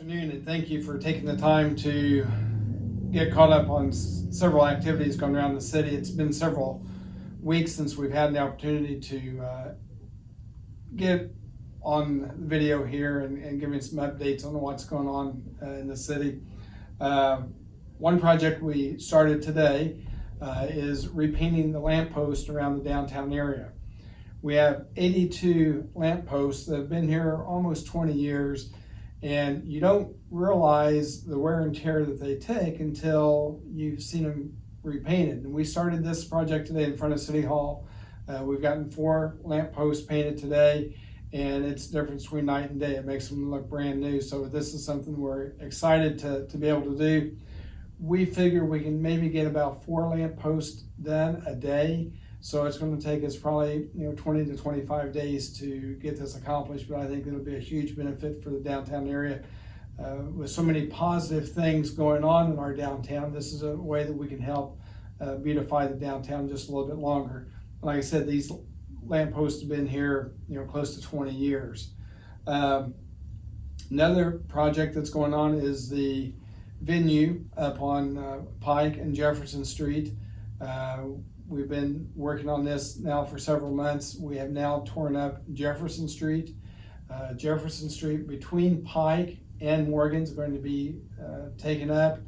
afternoon, and thank you for taking the time to get caught up on several activities going around the city. It's been several weeks since we've had the opportunity to get on video here and giving some updates on what's going on in the city. One project we started today is repainting the lamppost around the downtown area. We have 82 lampposts that have been here almost 20 years, and you don't realize the wear and tear that they take until you've seen them repainted. And we started this project today in front of City Hall. We've gotten 4 lampposts painted today, and it's the difference between night and day. It makes them look brand new. So this is something we're excited to be able to do. We figure we can maybe get about 4 lampposts done a day. So it's going to take us probably 20 to 25 days to get this accomplished, but I think it'll be a huge benefit for the downtown area. With so many positive things going on in our downtown, this is a way that we can help beautify the downtown just a little bit longer. Like I said, these lampposts have been here close to 20 years. Another project that's going on is the venue up on Pike and Jefferson Street. We've been working on this now for several months. We have now torn up Jefferson Street. Jefferson Street between Pike and Morgan is going to be taken up,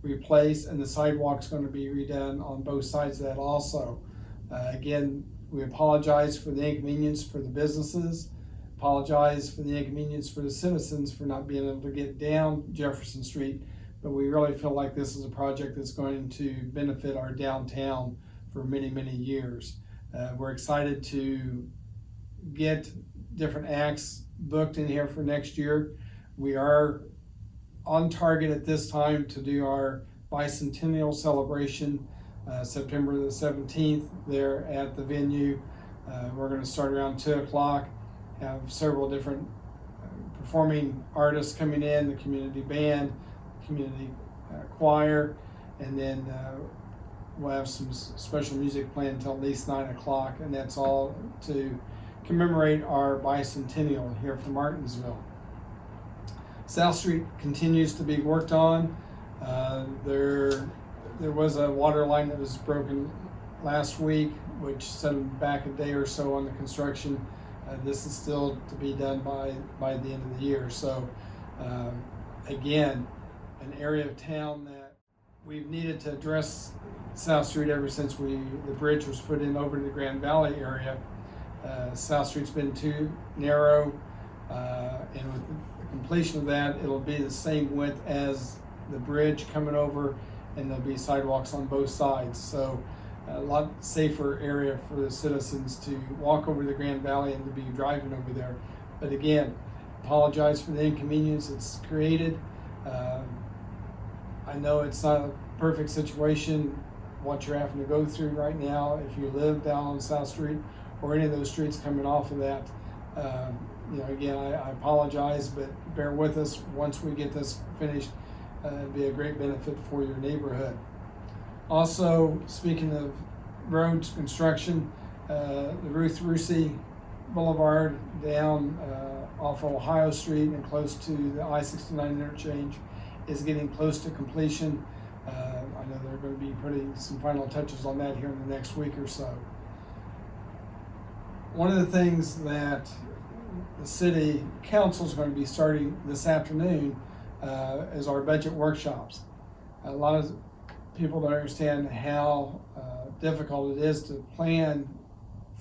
replaced, and the sidewalk's going to be redone on both sides of that also. Again, we apologize for the inconvenience for the businesses, apologize for the inconvenience for the citizens for not being able to get down Jefferson Street, but we really feel like this is a project that's going to benefit our downtown for many, many years. We're excited to get different acts booked in here for next year. We are on target at this time to do our Bicentennial Celebration September the 17th there at the venue. We're going to start around 2 o'clock, have several different performing artists coming in, the community band, community choir, and then we'll have some special music playing until at least 9 o'clock, and that's all to commemorate our bicentennial here from Martinsville. South Street continues to be worked on. There was a water line that was broken last week, which set them back a day or so on the construction. This is still to be done by the end of the year. So again, an area of town that we've needed to address South Street ever since the bridge was put in over in the Grand Valley area. South Street's been too narrow, and with the completion of that, it'll be the same width as the bridge coming over, and there'll be sidewalks on both sides. So a lot safer area for the citizens to walk over the Grand Valley and to be driving over there. But again, apologize for the inconvenience it's created. I know it's not a perfect situation, what you're having to go through right now if you live down on South Street or any of those streets coming off of that. Again, I apologize, but bear with us. Once we get this finished, it'll be a great benefit for your neighborhood. Also, speaking of roads construction, the Ruth Rusi Boulevard down off of Ohio Street and close to the I-69 interchange is getting close to completion. I know they're going to be putting some final touches on that here in the next week or so. One of the things that the city council is going to be starting this afternoon is our budget workshops. A lot of people don't understand how difficult it is to plan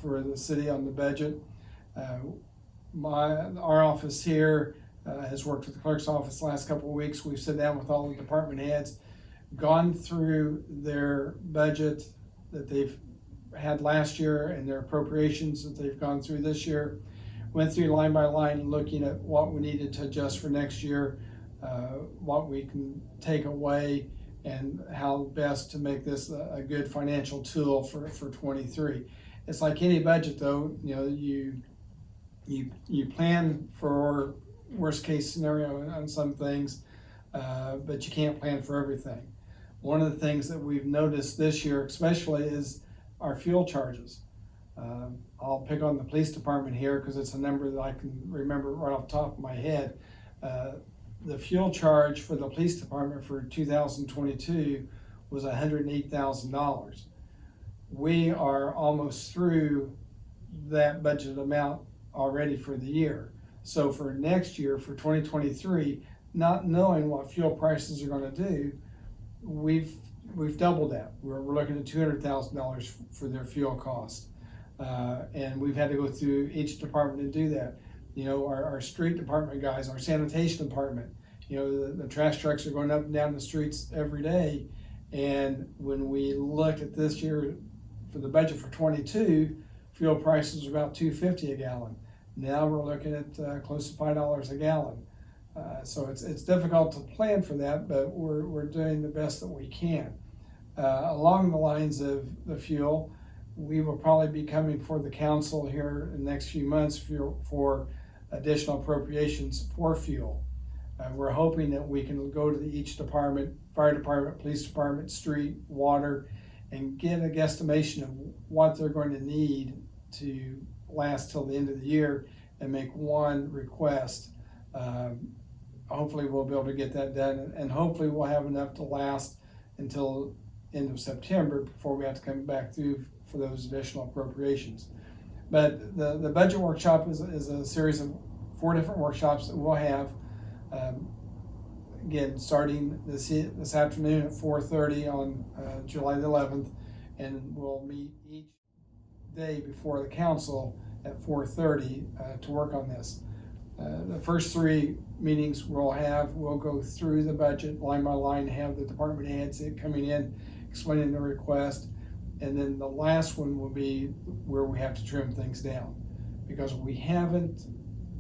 for the city on the budget. Our office here has worked with the clerk's office the last couple of weeks. We've sat down with all the department heads, gone through their budget that they've had last year and their appropriations that they've gone through this year, went through line by line looking at what we needed to adjust for next year, what we can take away, and how best to make this a good financial tool for 23. It's like any budget though, you plan for worst case scenario on some things, but you can't plan for everything. One of the things that we've noticed this year especially is our fuel charges. I'll pick on the police department here because it's a number that I can remember right off the top of my head. the fuel charge for the police department for 2022 was $108,000. We are almost through that budget amount already for the year. So for next year, for 2023, not knowing what fuel prices are going to do, we've doubled that. We're looking at $200,000 for their fuel cost. And we've had to go through each department and do that. You know, our street department guys, our sanitation department, you know, the trash trucks are going up and down the streets every day. And when we look at this year for the budget for 22, fuel prices are about $2.50 a gallon. Now we're looking at close to $5 a gallon. So it's difficult to plan for that, but we're doing the best that we can. Along the lines of the fuel, we will probably be coming before the council here in the next few months for additional appropriations for fuel. We're hoping that we can go to each department, fire department, police department, street, water, and get a guesstimation of what they're going to need to last till the end of the year and make one request. Hopefully we'll be able to get that done, and hopefully we'll have enough to last until end of September before we have to come back through for those additional appropriations. But the budget workshop is a series of 4 different workshops that we'll have. Again, starting this afternoon at 4:30 on July the 11th, and we'll meet each day before the council at 4:30 to work on this. The first 3 meetings we'll go through the budget line by line, have the department heads coming in, explaining the request, and then the last one will be where we have to trim things down, because we haven't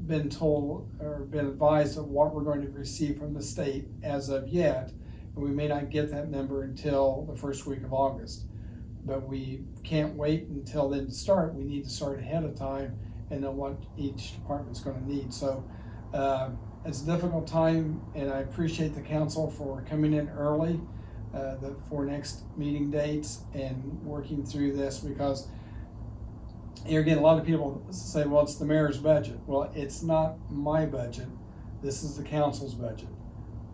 been told or been advised of what we're going to receive from the state as of yet, and we may not get that number until the first week of August. But we can't wait until then to start. We need to start ahead of time and know what each department's going to need. So it's a difficult time, and I appreciate the council for coming in early for next meeting dates and working through this, because here again, a lot of people say, well, it's the mayor's budget. Well, it's not my budget. This is the council's budget.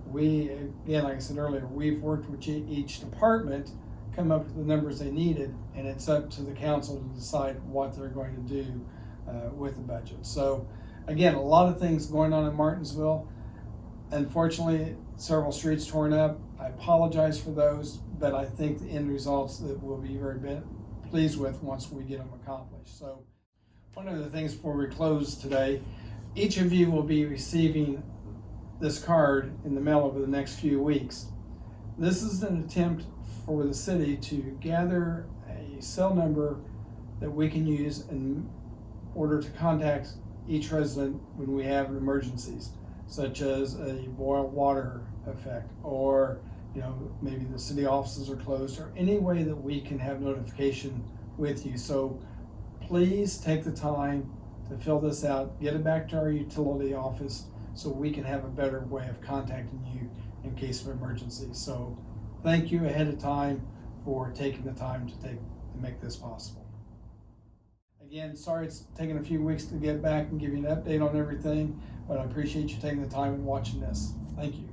We, again, like I said earlier, we've worked with each department, come up with the numbers they needed, and it's up to the council to decide what they're going to do with the budget. So again, a lot of things going on in Martinsville. Unfortunately, several streets torn up. I apologize for those, but I think the end results that we'll be very pleased with once we get them accomplished. So one of the things before we close today, each of you will be receiving this card in the mail over the next few weeks. This is an attempt for the city to gather a cell number that we can use in order to contact each resident when we have emergencies, such as a boil water effect, or maybe the city offices are closed, or any way that we can have notification with you. So please take the time to fill this out, get it back to our utility office so we can have a better way of contacting you in case of emergency. So thank you ahead of time for taking the time to make this possible. Again, sorry it's taken a few weeks to get back and give you an update on everything, but I appreciate you taking the time and watching this. Thank you.